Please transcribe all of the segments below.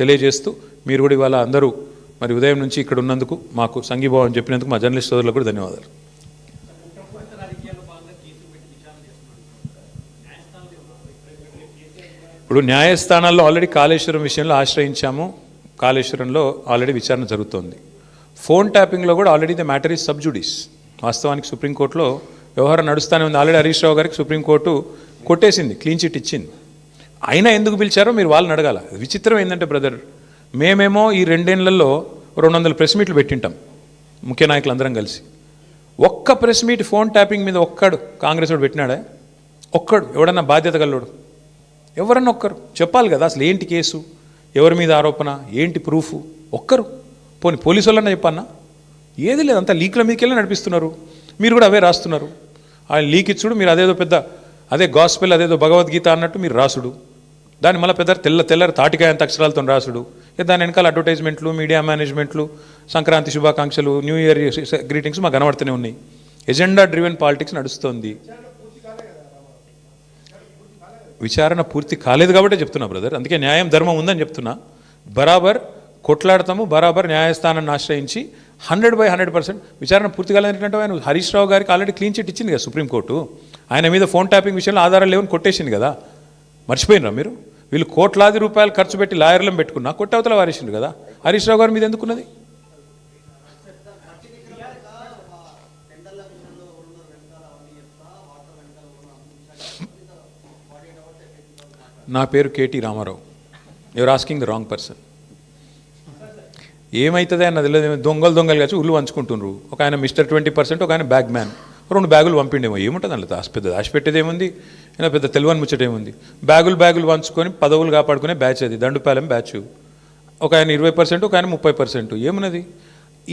తెలియజేస్తూ మీరు కూడా ఇవాళ అందరూ మరి ఉదయం నుంచి ఇక్కడ ఉన్నందుకు మాకు సంఘీభావం చెప్పినందుకు మా జర్నలిస్ట్ సోదరులకు కూడా ధన్యవాదాలు. ఇప్పుడు న్యాయస్థానాల్లో ఆల్రెడీ కాళేశ్వరం విషయంలో ఆశ్రయించాము. కాళేశ్వరంలో ఆల్రెడీ విచారణ జరుగుతోంది. ఫోన్ ట్యాపింగ్లో కూడా already the matter is sub judice. వాస్తవానికి సుప్రీంకోర్టులో వ్యవహారం నడుస్తూనే ఉంది. ఆల్రెడీ హరీష్ రావు గారికి సుప్రీంకోర్టు కొట్టేసింది, క్లీన్ చిట్ ఇచ్చింది. అయినా ఎందుకు పిలిచారో మీరు వాళ్ళని అడగాల. విచిత్రం ఏంటంటే బ్రదర్, మేమేమో ఈ 2 ఏళ్లలో 200 ప్రెస్ మీట్లు పెట్టింటాం ముఖ్య నాయకులు అందరం కలిసి. ఒక్క ప్రెస్ మీట్ ఫోన్ ట్యాపింగ్ మీద ఒక్కడు కాంగ్రెస్ వాడు పెట్టినాడా? ఒక్కడు ఎవడన్నా బాధ్యత గల్లోడు ఎవరన్నా ఒక్కరు చెప్పాలి కదా. అసలు ఏంటి కేసు, ఎవరి మీద ఆరోపణ, ఏంటి ప్రూఫ్? ఒక్కరు పోనీ పోలీసు వాళ్ళన్నా చెప్పన్నా? ఏది లేదు, అంతా లీక్ల మీదకి వెళ్ళి నడిపిస్తున్నారు. మీరు కూడా అవే రాస్తున్నారు. ఆయన లీక్ ఇచ్చుడు, మీరు అదేదో పెద్ద అదే గాస్పెల్, అదేదో భగవద్గీత అన్నట్టు మీరు రాసుడు, దాన్ని మళ్ళీ పెద్ద తెల్లరి తాటికాయంత అక్షరాలతో రాసుడు. దాని వెనకాల అడ్వర్టైజ్మెంట్లు, మీడియా మేనేజ్మెంట్లు, సంక్రాంతి శుభాకాంక్షలు, న్యూ ఇయర్ గ్రీటింగ్స్ మాకు కనబడుతూనే ఉన్నాయి. ఎజెండా డ్రివెన్ పాలిటిక్స్ నడుస్తోంది. విచారణ పూర్తి కాలేదు కాబట్టి చెప్తున్నా బ్రదర్. అందుకే న్యాయం ధర్మం ఉందని చెప్తున్నా. బరాబర్ కొట్లాడతాము, బరాబర్ న్యాయస్థానాన్ని ఆశ్రయించి 100% విచారణ పూర్తి కాలేదంటే ఆయన హరీష్ రావు గారికి ఆల్రెడీ క్లీన్ చిట్ ఇచ్చింది కదా సుప్రీంకోర్టు. ఆయన మీద ఫోన్ ట్యాపింగ్ విషయంలో ఆధారాలు లేవని కొట్టేసింది కదా. మర్చిపోయినరా మీరు? వీళ్ళు కోట్లాది రూపాయలు ఖర్చు పెట్టి లాయర్లను పెట్టుకున్నా కొట్టవతల వారేసిండు కదా. హరీష్ రావు గారి మీద ఎందుకున్నది? నా పేరు KT Rama Rao. Your asking the wrong person. ఏమవుతుంది అన్నది తెలియదు. దొంగలు కలిసి ఉల్లు పంచుకుంటున్నారు. ఒక ఆయన మిస్టర్ 20%, ఒక ఆయన బ్యాగ్ మ్యాన్. 2 బ్యాగులు పంపిండేమో. ఏముంటుంది అందులో పెద్ద దాచిపెట్టేది ఏముంది? అయినా పెద్ద తెలివని ముచ్చటేముంది? బ్యాగులు పంచుకొని పదవులు కాపాడుకునే బ్యాచ్ అది, దండుపాలెం బ్యాచ్. ఒక ఆయన 20%, ఒక ఆయన 30%. ఏమున్నది?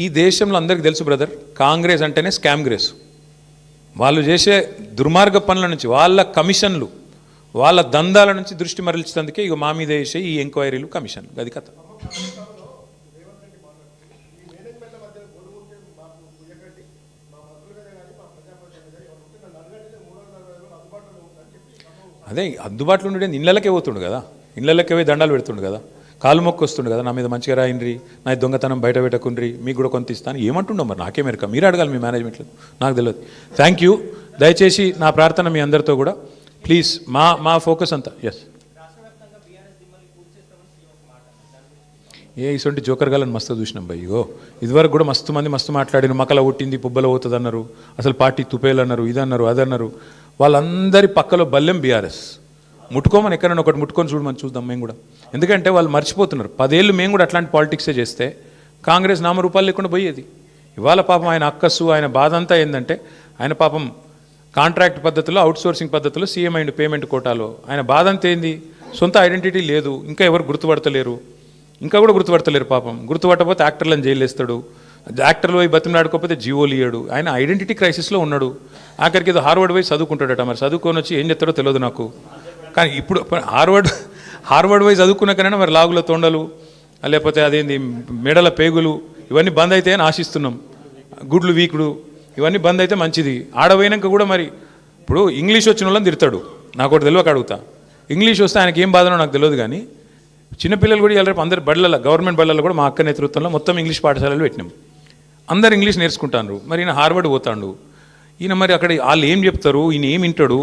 ఈ దేశంలో అందరికీ తెలుసు బ్రదర్, కాంగ్రెస్ అంటేనే స్కామ్ గ్రేస్. వాళ్ళు చేసే దుర్మార్గ పనుల నుంచి, వాళ్ళ కమిషన్లు, వాళ్ళ దందాల నుంచి దృష్టి మరల్చేందుకే ఇక మా మీద వేసే ఈ ఎంక్వైరీలు, కమిషన్లు. అది కథ. అదే అందుబాటులో ఉండే ఇళ్ళకే పోతుండు కదా, ఇళ్ళకే పోయి దండాలు పెడుతుండు కదా, కాలు మొక్కు వస్తుండు కదా, నా మీద మంచిగా రాయండ్రి, నా దొంగతనం బయట పెట్టకుండ్రి, మీకు కూడా కొంత ఇస్తాను. ఏమంటుండో మరి నాకే మెరక, మీరు అడగాలి మీ మేనేజ్మెంట్లో, నాకు తెలియదు. Thank you. దయచేసి నా ప్రార్థన మీ అందరితో కూడా ప్లీజ్, మా ఫోకస్ అంతా. ఎస్, ఇటువంటి జోకర్ గాలని మస్తు చూసినాం భయ్. ఇగో ఇదివరకు కూడా మస్తు మాట్లాడిన, మకల కొట్టింది పుబ్బలో పోతుంది అన్నారు, అసలు పార్టీ తుపేలు అన్నారు, ఇదన్నారు అదన్నారు. వాళ్ళందరి పక్కలో బల్లెం బీఆర్ఎస్. ముట్టుకోమని ఎక్కడైనా ఒకటి ముట్టుకొని చూడమని చూద్దాం మేము కూడా. ఎందుకంటే వాళ్ళు మర్చిపోతున్నారు, 10 ఏళ్ళు మేము కూడా అట్లాంటి పాలిటిక్సే చేస్తే కాంగ్రెస్ నామరూపాలు లేకుండా పోయేది. ఇవాళ పాపం ఆయన అక్కస్సు, ఆయన బాధ అంతా ఏంటంటే, ఆయన పాపం కాంట్రాక్ట్ పద్ధతిలో, అవుట్సోర్సింగ్ పద్ధతిలో సీఎం అయిండు పేమెంట్ కోటాలో. ఆయన బాధ అంతా ఏంది? సొంత ఐడెంటిటీ లేదు, ఇంకా ఎవరు గుర్తుపడతలేరు, ఇంకా కూడా గుర్తుపడతలేరు పాపం. గుర్తుపట్టకపోతే యాక్టర్లను జైలు వేస్తాడు, యాక్టర్లు పోయి బతిమలాడుకోకపోతే జీవోలు ఇయ్యాడు. ఆయన ఐడెంటిటీ క్రైసిస్లో ఉన్నాడు. ఆఖరికి ఏదో హార్వర్డ్ పోయి చదువుకుంటాడట. మరి చదువుకొని వచ్చి ఏం చెప్తాడో తెలియదు నాకు. కానీ ఇప్పుడు హార్వర్డ్ పోయి చదువుకున్నాకైనా మరి లాగుల తొండలు, లేకపోతే అదేంది మెడల పేగులు, ఇవన్నీ బంద్ అయితే అని ఆశిస్తున్నాం. గుడ్లు వీకుడు ఇవన్నీ బంద్ అయితే మంచిది. ఆడపోయినాక కూడా మరి ఇప్పుడు ఇంగ్లీష్ వచ్చిన వాళ్ళని తిడతాడు, నాకు ఒకటి తెలియక అడుగుతా. ఇంగ్లీష్ వస్తే ఆయనకి ఏం బాధనో నాకు తెలియదు. కానీ చిన్నపిల్లలు కూడా రేపు అందరు బళ్ళల్లో, గవర్నమెంట్ బళ్ళల్లో కూడా మా అక్క నేతృత్వంలో మొత్తం ఇంగ్లీష్ పాఠశాలలు పెట్టినాం. అందరు ఇంగ్లీష్ నేర్చుకుంటాను. మరి ఈయన హార్వర్డ్ పోతాడు. ఈయన మరి అక్కడ వాళ్ళు ఏం చెప్తారు, ఈయన ఏం వింటాడు,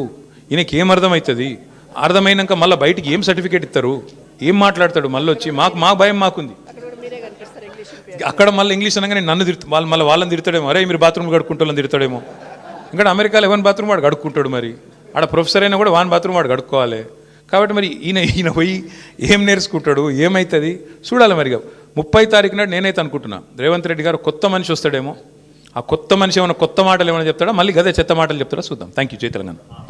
ఈయనకి ఏం అర్థమవుతుంది? అర్థమైనాక మళ్ళీ బయటికి ఏం సర్టిఫికేట్ ఇస్తారు, ఏం మాట్లాడతాడు? మళ్ళీ వచ్చి మా భయం మాకుంది. అక్కడ మళ్ళీ ఇంగ్లీష్ అనగానే నన్ను వాళ్ళని తిడతాడేమో, అరే మీరు బాత్రూమ్ కడుక్కుంటోళ్ళని తిడతాడేమో. ఇంకా అమెరికాలో ఎవరి బాత్రూమ్ వాడు కడుక్కుంటాడు. మరి ఆడ ప్రొఫెసర్ అయినా కూడా వాని బాత్రూమ్ వాడు కడుక్కోవాలి. కాబట్టి మరి ఈయన పోయి ఏం నేర్చుకుంటాడు, ఏమవుతుంది చూడాలి. మరిగా 30 తారీఖు నాడు నేనైతే అనుకుంటున్నా రేవంత్ రెడ్డి గారు కొత్త మనిషి వస్తాడేమో. ఆ కొత్త మనిషి ఏమైనా కొత్త మాటలు ఏమైనా చెప్తాడా, మళ్ళీ గదే చెత్త మాటలు చెప్తాడా చూద్దాం. Thank you. జై తెలంగాణ.